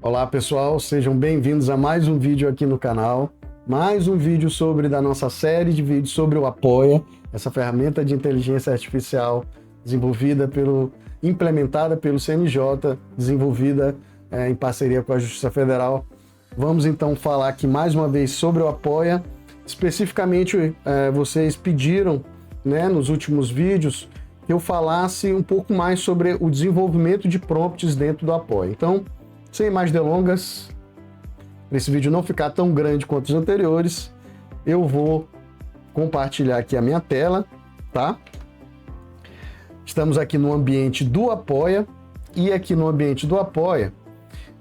Olá pessoal, sejam bem-vindos a mais um vídeo aqui no canal, mais um vídeo da nossa série de vídeos sobre o Apoia, essa ferramenta de inteligência artificial implementada pelo CNJ, desenvolvida em parceria com a Justiça Federal. Vamos então falar aqui mais uma vez sobre o Apoia. Especificamente, vocês pediram, nos últimos vídeos, que eu falasse um pouco mais sobre o desenvolvimento de prompts dentro do Apoia. Então, sem mais delongas, para esse vídeo não ficar tão grande quanto os anteriores, eu vou compartilhar aqui a minha tela, tá? Estamos aqui no ambiente do Apoia, e aqui no ambiente do Apoia,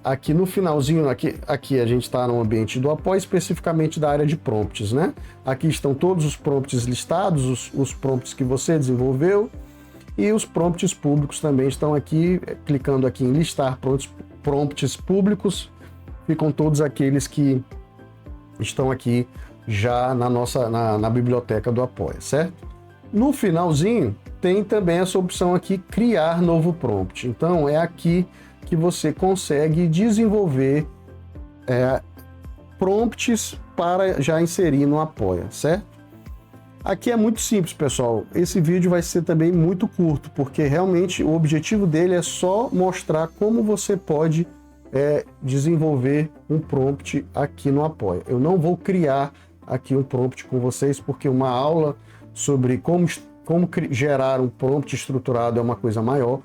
aqui no finalzinho, aqui a gente está no ambiente do Apoia, especificamente da área de prompts, né? Aqui estão todos os prompts listados, os prompts que você desenvolveu, e os prompts públicos também estão aqui. Clicando aqui em listar prompts públicos, ficam todos aqueles que estão aqui já na biblioteca do Apoia, certo? No finalzinho tem também essa opção aqui, criar novo prompt. Então é aqui que você consegue desenvolver prompts para já inserir no Apoia, certo? Aqui é muito simples, pessoal. Esse vídeo vai ser também muito curto, porque realmente o objetivo dele é só mostrar como você pode desenvolver um prompt aqui no Apoia. Eu não vou criar aqui um prompt com vocês, porque uma aula sobre como gerar um prompt estruturado é uma coisa maior,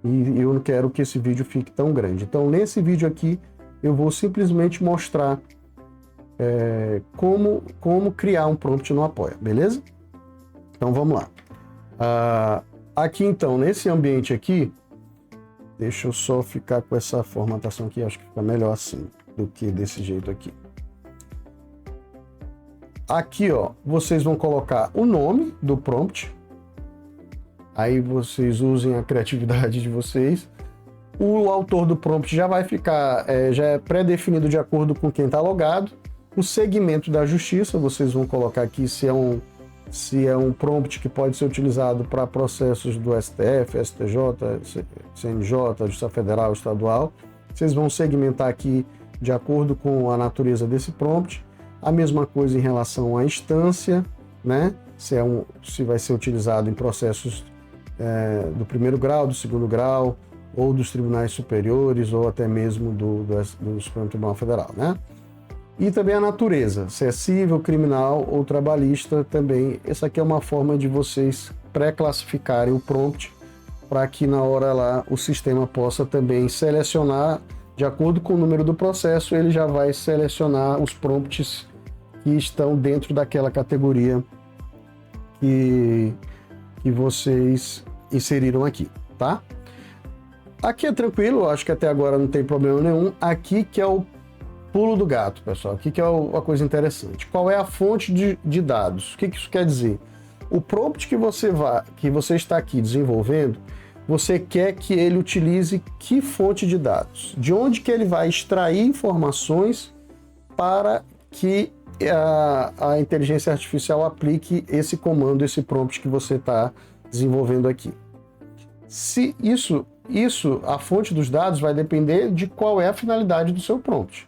e eu não quero que esse vídeo fique tão grande. Então, nesse vídeo aqui, eu vou simplesmente mostrar como criar um prompt no Apoia, beleza? Então vamos lá. Aqui então, nesse ambiente aqui, deixa eu só ficar com essa formatação aqui, acho que fica melhor assim do que desse jeito aqui. Aqui, ó, vocês vão colocar o nome do prompt, aí vocês usem a criatividade de vocês. O autor do prompt já vai ficar, já é pré-definido de acordo com quem está logado. O segmento da justiça, vocês vão colocar aqui se é um prompt que pode ser utilizado para processos do STF, STJ, CNJ, Justiça Federal, Estadual. Vocês vão segmentar aqui de acordo com a natureza desse prompt. A mesma coisa em relação à instância, né? Se vai ser utilizado em processos do primeiro grau, do segundo grau, ou dos tribunais superiores, ou até mesmo do Supremo Tribunal Federal, né? E também a natureza, se é civil, criminal ou trabalhista também. Essa aqui é uma forma de vocês pré-classificarem o prompt para que na hora lá o sistema possa também selecionar, de acordo com o número do processo, ele já vai selecionar os prompts que estão dentro daquela categoria que vocês inseriram aqui, tá? Aqui é tranquilo, acho que até agora não tem problema nenhum. Aqui que é o pulo do gato, pessoal. Aqui que é uma coisa interessante. Qual é a fonte de dados? O que isso quer dizer? O prompt que você está aqui desenvolvendo, você quer que ele utilize que fonte de dados? De onde que ele vai extrair informações para que a inteligência artificial aplique esse comando, esse prompt que você está desenvolvendo aqui? Se a fonte dos dados vai depender de qual é a finalidade do seu prompt.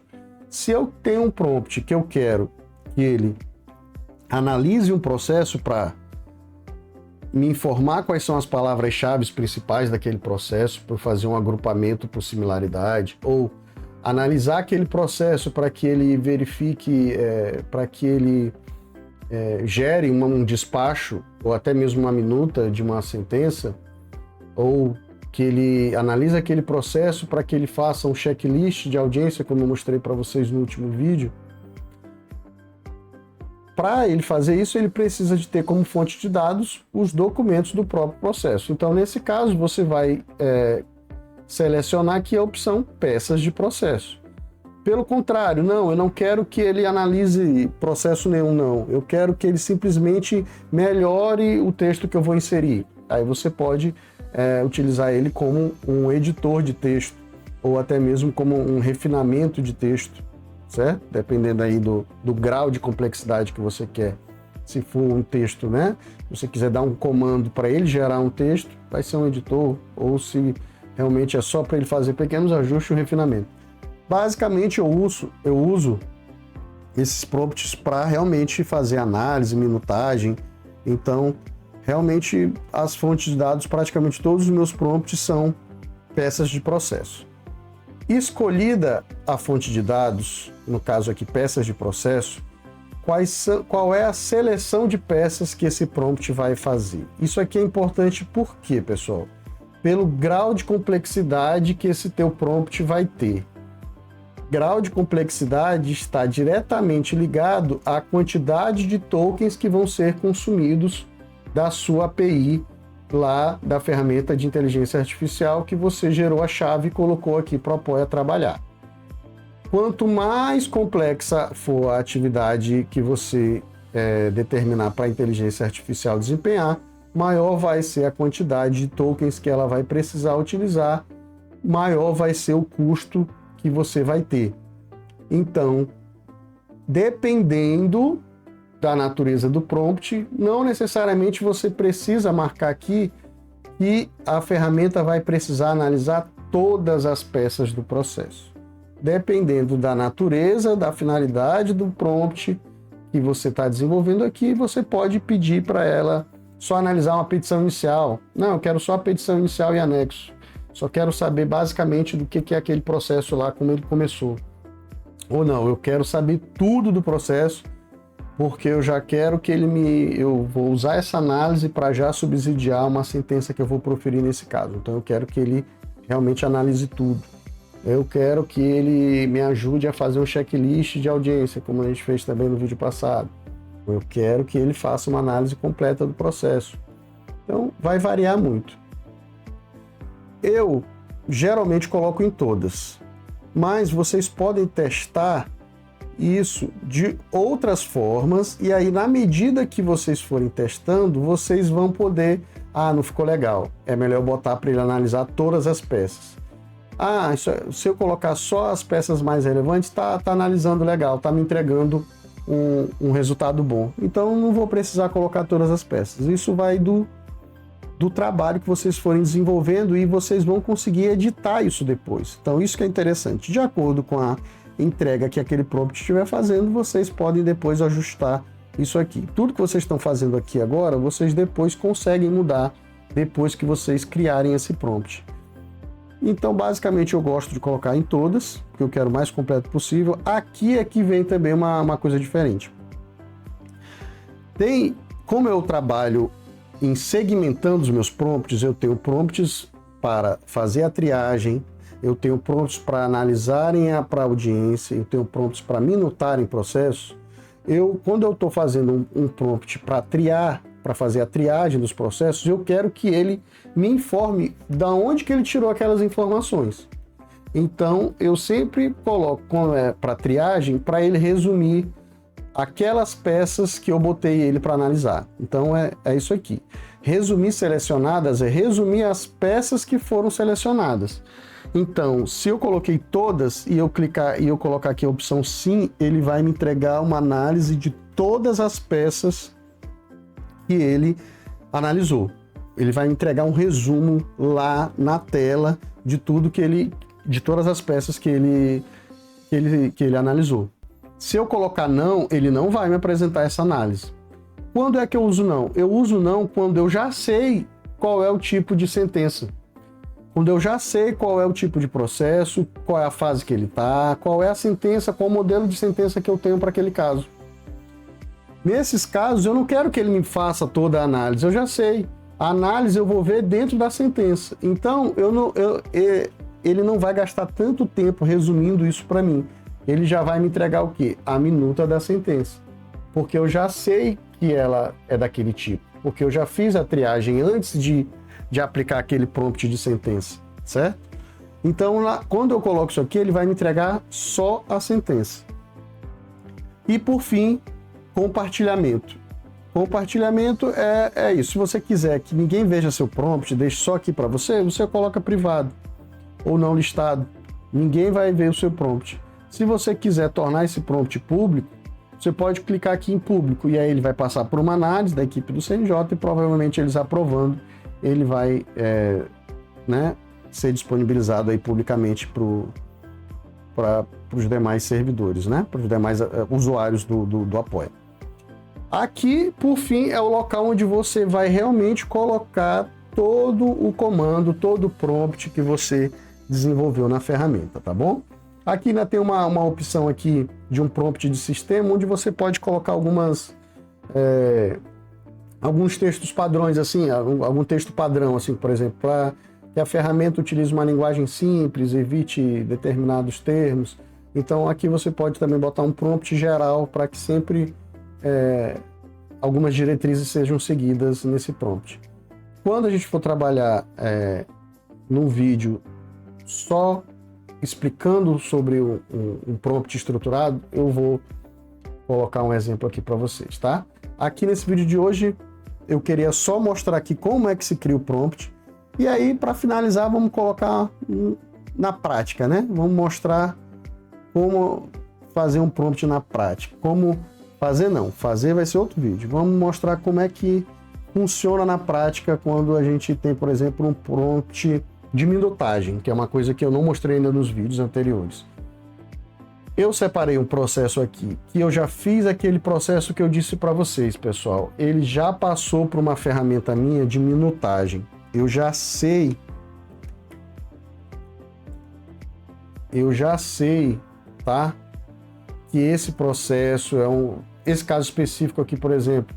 Se eu tenho um prompt que eu quero que ele analise um processo para me informar quais são as palavras-chave principais daquele processo, para fazer um agrupamento por similaridade, ou analisar aquele processo para que ele verifique, para que ele gere um despacho, ou até mesmo uma minuta de uma sentença, ou que ele analise aquele processo para que ele faça um checklist de audiência, como eu mostrei para vocês no último vídeo. Para ele fazer isso, ele precisa de ter como fonte de dados os documentos do próprio processo. Então, nesse caso, você vai selecionar aqui a opção peças de processo. Pelo contrário, não, eu não quero que ele analise processo nenhum, não. Eu quero que ele simplesmente melhore o texto que eu vou inserir. Aí você pode utilizar ele como um editor de texto, ou até mesmo como um refinamento de texto, certo? Dependendo aí do grau de complexidade que você quer. Se for um texto, né? Se você quiser dar um comando para ele gerar um texto, vai ser um editor, ou se realmente é só para ele fazer pequenos ajustes e um refinamento. Basicamente, eu uso esses prompts para realmente fazer análise, minutagem. Então, realmente, as fontes de dados, praticamente todos os meus prompts são peças de processo. Escolhida a fonte de dados, no caso aqui, peças de processo, qual é a seleção de peças que esse prompt vai fazer? Isso aqui é importante por quê, pessoal? Pelo grau de complexidade que esse teu prompt vai ter. Grau de complexidade está diretamente ligado à quantidade de tokens que vão ser consumidos da sua API lá da ferramenta de inteligência artificial que você gerou a chave e colocou aqui para o Apoia trabalhar. Quanto mais complexa for a atividade que você determinar para a inteligência artificial desempenhar, maior vai ser a quantidade de tokens que ela vai precisar utilizar, maior vai ser o custo que você vai ter. Então, dependendo da natureza do prompt, não necessariamente você precisa marcar aqui que a ferramenta vai precisar analisar todas as peças do processo. Dependendo da natureza, da finalidade do prompt que você está desenvolvendo aqui, você pode pedir para ela só analisar uma petição inicial. Não, eu quero só a petição inicial e anexo. Só quero saber basicamente do que é aquele processo lá, como ele começou. Ou não, eu quero saber tudo do processo, porque eu já quero que eu vou usar essa análise para já subsidiar uma sentença que eu vou proferir nesse caso. Então eu quero que ele realmente analise tudo. Eu quero que ele me ajude a fazer um checklist de audiência, como a gente fez também no vídeo passado. Eu quero que ele faça uma análise completa do processo. Então vai variar muito. Eu geralmente coloco em todas, mas vocês podem testar isso de outras formas e aí na medida que vocês forem testando, vocês vão poder, não ficou legal, é melhor botar para ele analisar todas as peças. Se eu colocar só as peças mais relevantes, tá analisando legal, tá me entregando um resultado bom. Então não vou precisar colocar todas as peças. Isso vai do trabalho que vocês forem desenvolvendo e vocês vão conseguir editar isso depois. Então isso que é interessante. De acordo com a entrega que aquele prompt estiver fazendo, vocês podem depois ajustar isso aqui. Tudo que vocês estão fazendo aqui agora, vocês depois conseguem mudar depois que vocês criarem esse prompt. Então, basicamente, eu gosto de colocar em todas, porque eu quero o mais completo possível. Aqui é que vem também uma coisa diferente. Como eu trabalho em segmentando os meus prompts, eu tenho prompts para fazer a triagem, eu tenho prompts para analisarem para audiência, eu tenho prompts para minutarem processos. Quando eu estou fazendo um prompt para triar, para fazer a triagem dos processos, eu quero que ele me informe da onde que ele tirou aquelas informações. Então, eu sempre coloco, quando é para triagem, para ele resumir aquelas peças que eu botei ele para analisar. Então, é isso aqui. Resumir selecionadas é resumir as peças que foram selecionadas. Então, se eu coloquei todas e eu clicar e eu colocar aqui a opção sim, ele vai me entregar uma análise de todas as peças que ele analisou. Ele vai me entregar um resumo lá na tela de tudo de todas as peças que ele analisou. Se eu colocar não, ele não vai me apresentar essa análise. Quando é que eu uso não? Eu uso não quando eu já sei qual é o tipo de sentença. Quando eu já sei qual é o tipo de processo, qual é a fase que ele está, qual é a sentença, qual o modelo de sentença que eu tenho para aquele caso. Nesses casos, eu não quero que ele me faça toda a análise, eu já sei. A análise eu vou ver dentro da sentença. Então, ele não vai gastar tanto tempo resumindo isso para mim. Ele já vai me entregar o quê? A minuta da sentença. Porque eu já sei que ela é daquele tipo. Porque eu já fiz a triagem antes de aplicar aquele prompt de sentença, certo? Então, quando eu coloco isso aqui, ele vai me entregar só a sentença. E, por fim, compartilhamento. Compartilhamento é isso. Se você quiser que ninguém veja seu prompt, deixe só aqui para você, você coloca privado ou não listado. Ninguém vai ver o seu prompt. Se você quiser tornar esse prompt público, você pode clicar aqui em público e aí ele vai passar por uma análise da equipe do CNJ e provavelmente eles aprovando, ele vai ser disponibilizado aí publicamente para os demais servidores, né? Para os demais usuários do Apoia. Aqui, por fim, é o local onde você vai realmente colocar todo o comando, todo o prompt que você desenvolveu na ferramenta, tá bom? Aqui ainda tem uma opção aqui de um prompt de sistema, onde você pode colocar alguns textos padrões, assim, algum texto padrão, assim, por exemplo, para que a ferramenta utilize uma linguagem simples, evite determinados termos. Então aqui você pode também botar um prompt geral para que sempre algumas diretrizes sejam seguidas nesse prompt. Quando a gente for trabalhar num vídeo só explicando sobre um prompt estruturado, eu vou colocar um exemplo aqui para vocês, tá? Aqui nesse vídeo de hoje, eu queria só mostrar aqui como é que se cria o prompt. E aí, para finalizar, vamos colocar na prática, né? Vamos mostrar como fazer um prompt na prática. Como fazer não, fazer vai ser outro vídeo. Vamos mostrar como é que funciona na prática quando a gente tem, por exemplo, um prompt de minutagem, que é uma coisa que eu não mostrei ainda nos vídeos anteriores. Eu separei um processo aqui, que eu já fiz aquele processo que eu disse para vocês, pessoal. Ele já passou por uma ferramenta minha de minutagem. Eu já sei, tá? Que esse processo esse caso específico aqui, por exemplo,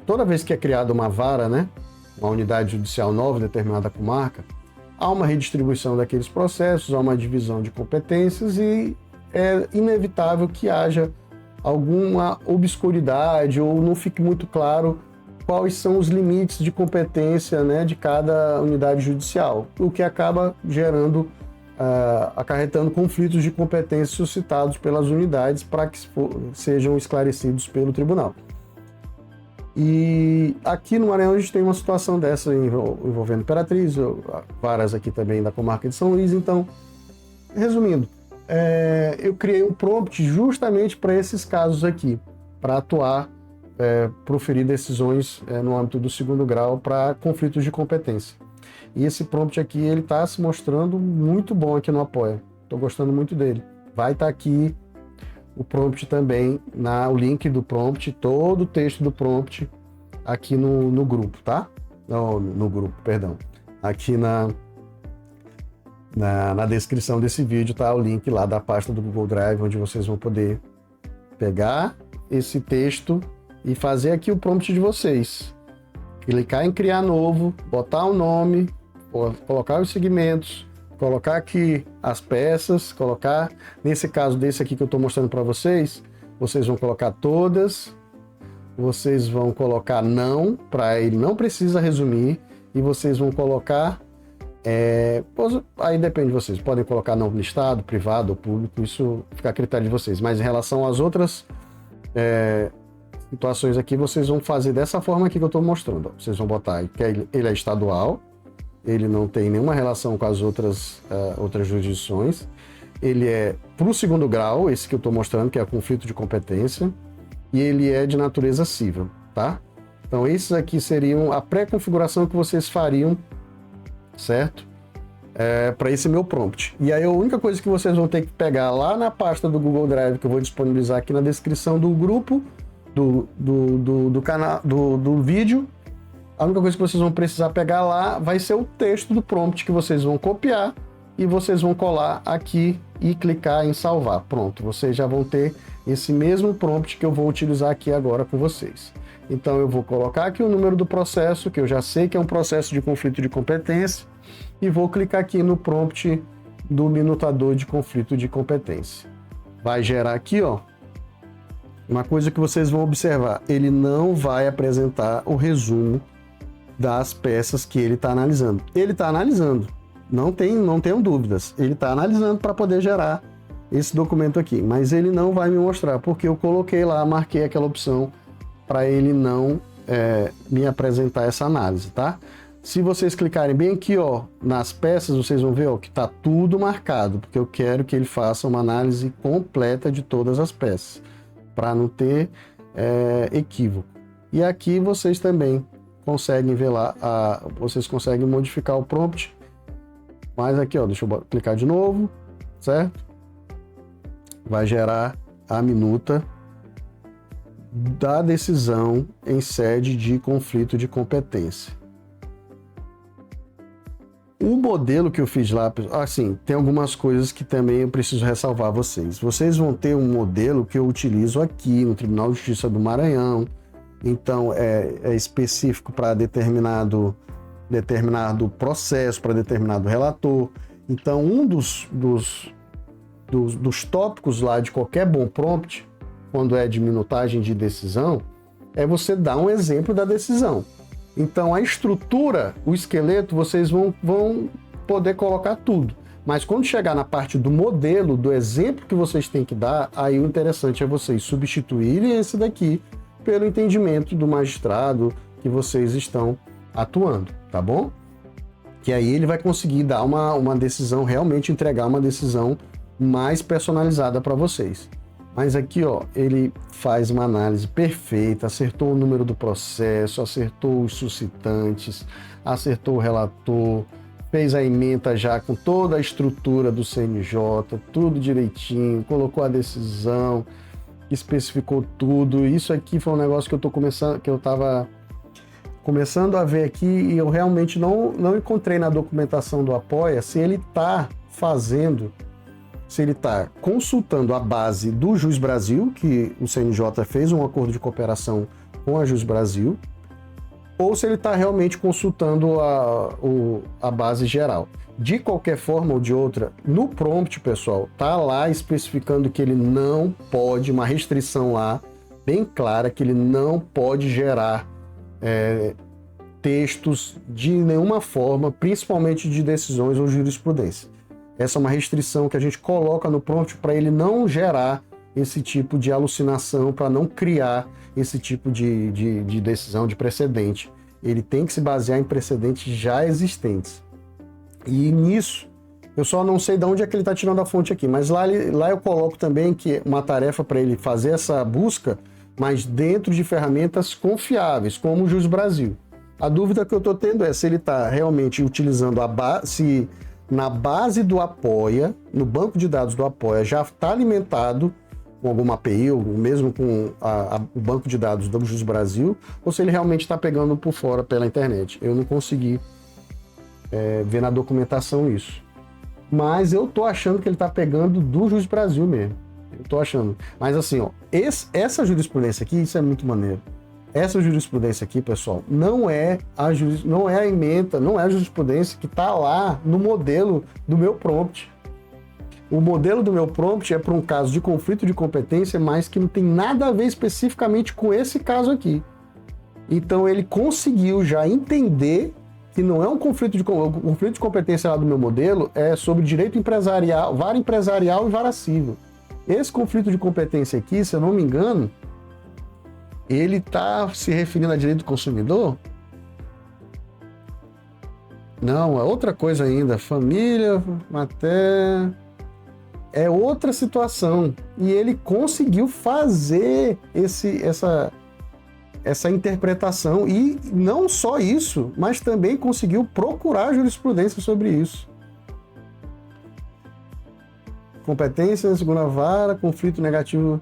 toda vez que é criada uma vara, né? Uma unidade judicial nova determinada com marca, há uma redistribuição daqueles processos, há uma divisão de competências e é inevitável que haja alguma obscuridade ou não fique muito claro quais são os limites de competência, né, de cada unidade judicial, o que acaba gerando, acarretando conflitos de competência suscitados pelas unidades para que sejam esclarecidos pelo tribunal. E aqui no Maranhão a gente tem uma situação dessa envolvendo Imperatriz, varas aqui também da comarca de São Luís. Então, resumindo, eu criei um prompt justamente para esses casos aqui, para atuar, proferir decisões no âmbito do segundo grau para conflitos de competência. E esse prompt aqui, ele está se mostrando muito bom aqui no Apoia. Estou gostando muito dele. Vai estar aqui o prompt também, o link do prompt, todo o texto do prompt aqui no grupo, tá? No grupo, perdão. Aqui na descrição desse vídeo tá o link lá da pasta do Google Drive, onde vocês vão poder pegar esse texto e fazer aqui o prompt de vocês. Clicar em criar novo, botar o nome, colocar os segmentos, colocar aqui as peças, colocar, nesse caso desse aqui que eu estou mostrando para vocês, vocês vão colocar todas, vocês vão colocar não, para ele não precisa resumir, e vocês vão colocar, aí depende de vocês, podem colocar não listado, privado ou público, isso fica a critério de vocês, mas em relação às outras situações aqui, vocês vão fazer dessa forma aqui que eu estou mostrando. Vocês vão botar que ele é estadual, ele não tem nenhuma relação com as outras jurisdições. Ele é para o segundo grau, esse que eu estou mostrando, que é conflito de competência, e ele é de natureza civil, tá? Então, esses aqui seriam a pré-configuração que vocês fariam, certo? Para esse meu prompt. E aí, a única coisa que vocês vão ter que pegar lá na pasta do Google Drive, que eu vou disponibilizar aqui na descrição do grupo, do canal, do vídeo, a única coisa que vocês vão precisar pegar lá vai ser o texto do prompt que vocês vão copiar e vocês vão colar aqui e clicar em salvar. Pronto, vocês já vão ter esse mesmo prompt que eu vou utilizar aqui agora com vocês. Então eu vou colocar aqui o número do processo, que eu já sei que é um processo de conflito de competência, e vou clicar aqui no prompt do minutador de conflito de competência. Vai gerar aqui, ó, uma coisa que vocês vão observar, ele não vai apresentar o resumo das peças que ele está analisando. Ele está analisando, não tenham dúvidas, ele está analisando para poder gerar esse documento aqui, mas ele não vai me mostrar, porque eu coloquei lá, marquei aquela opção para ele não me apresentar essa análise, tá? Se vocês clicarem bem aqui, ó, nas peças, vocês vão ver, ó, que está tudo marcado, porque eu quero que ele faça uma análise completa de todas as peças, para não ter equívoco. E aqui vocês também conseguem ver lá, vocês conseguem modificar o prompt, mas aqui, ó, deixa eu clicar de novo. certo? Vai gerar a minuta da decisão em sede de conflito de competência. O modelo que eu fiz lá, assim, tem algumas coisas que também eu preciso ressalvar a vocês. Vocês vão ter um modelo que eu utilizo aqui no Tribunal de Justiça do Maranhão. Então, é específico para determinado processo, para determinado relator. Então, um dos tópicos lá de qualquer bom prompt, quando é de minutagem de decisão, é você dar um exemplo da decisão. Então, a estrutura, o esqueleto, vocês vão poder colocar tudo. Mas quando chegar na parte do modelo, do exemplo que vocês têm que dar, aí o interessante é vocês substituírem esse daqui pelo entendimento do magistrado que vocês estão atuando, tá bom? Que aí ele vai conseguir dar uma decisão, realmente entregar uma decisão mais personalizada para vocês. Mas aqui, ó, ele faz uma análise perfeita, acertou o número do processo, acertou os suscitantes, acertou o relator, fez a ementa já com toda a estrutura do CNJ, tudo direitinho, colocou a decisão, especificou tudo. Isso aqui foi um negócio que eu estava começando a ver aqui e eu realmente não encontrei na documentação do Apoia se ele está consultando a base do Jus Brasil, que o CNJ fez um acordo de cooperação com a Jus Brasil, ou se ele está realmente consultando a base geral. De qualquer forma ou de outra, no prompt, pessoal, tá lá especificando que ele não pode, uma restrição lá, bem clara, que ele não pode gerar textos de nenhuma forma, principalmente de decisões ou jurisprudência. Essa é uma restrição que a gente coloca no prompt para ele não gerar esse tipo de alucinação, para não criar esse tipo de decisão, de precedente. Ele tem que se basear em precedentes já existentes. E nisso, eu só não sei de onde é que ele está tirando a fonte aqui, mas lá eu coloco também que uma tarefa para ele fazer essa busca, mas dentro de ferramentas confiáveis, como o Jus Brasil. A dúvida que eu estou tendo é se ele está realmente utilizando se na base do Apoia, no banco de dados do Apoia, já está alimentado com alguma API, ou mesmo com o banco de dados do Jus Brasil, ou se ele realmente está pegando por fora pela internet. Eu não consegui ver na documentação isso. Mas eu tô achando que ele está pegando do Jus Brasil mesmo. Eu tô achando. Mas assim, ó, essa jurisprudência aqui, isso é muito maneiro. Essa jurisprudência aqui, pessoal, não é a ementa, não é a jurisprudência que está lá no modelo do meu prompt. O modelo do meu prompt é para um caso de conflito de competência, mas que não tem nada a ver especificamente com esse caso aqui. Então ele conseguiu já entender que não é um conflito de competência lá do meu modelo, é sobre direito empresarial, vara empresarial e vara civil. Esse conflito de competência aqui, se eu não me engano, ele está se referindo a direito do consumidor? Não, é outra coisa ainda. Família, matéria... É outra situação. E ele conseguiu fazer essa interpretação. E não só isso, mas também conseguiu procurar jurisprudência sobre isso. Competência, segunda vara, conflito negativo...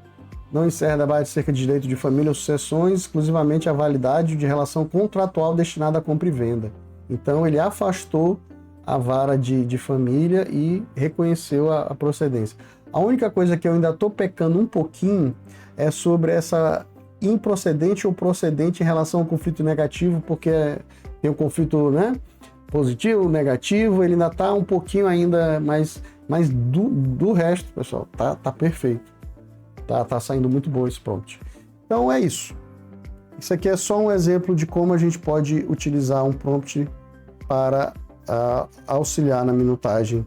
Não encerra debate acerca de direito de família ou sucessões, exclusivamente a validade de relação contratual destinada à compra e venda. Então, ele afastou a vara de família e reconheceu a procedência. A única coisa que eu ainda estou pecando um pouquinho é sobre essa improcedente ou procedente em relação ao conflito negativo, porque tem um conflito, né, positivo, negativo, ele ainda está um pouquinho ainda, mas do resto, pessoal, tá perfeito. Tá saindo muito bom esse prompt. Então é isso. Isso aqui é só um exemplo de como a gente pode utilizar um prompt para auxiliar na minutagem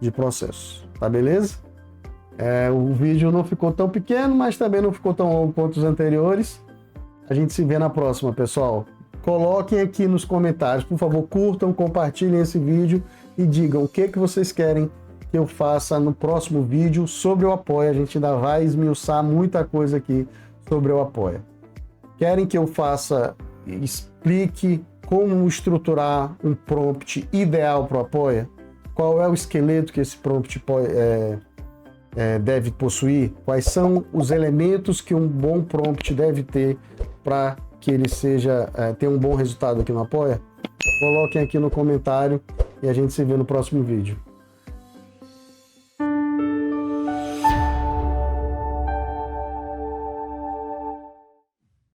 de processos. Tá beleza? O vídeo não ficou tão pequeno, mas também não ficou tão longo quanto os anteriores. A gente se vê na próxima, pessoal. Coloquem aqui nos comentários, por favor, curtam, compartilhem esse vídeo e digam o que vocês querem que eu faça no próximo vídeo sobre o Apoia. A gente ainda vai esmiuçar muita coisa aqui sobre o Apoia. Querem que eu explique como estruturar um prompt ideal para o Apoia? qual é o esqueleto que esse prompt deve possuir, quais são os elementos que um bom prompt deve ter para que ele tenha um bom resultado aqui no Apoia? Coloquem aqui no comentário e a gente se vê no próximo vídeo.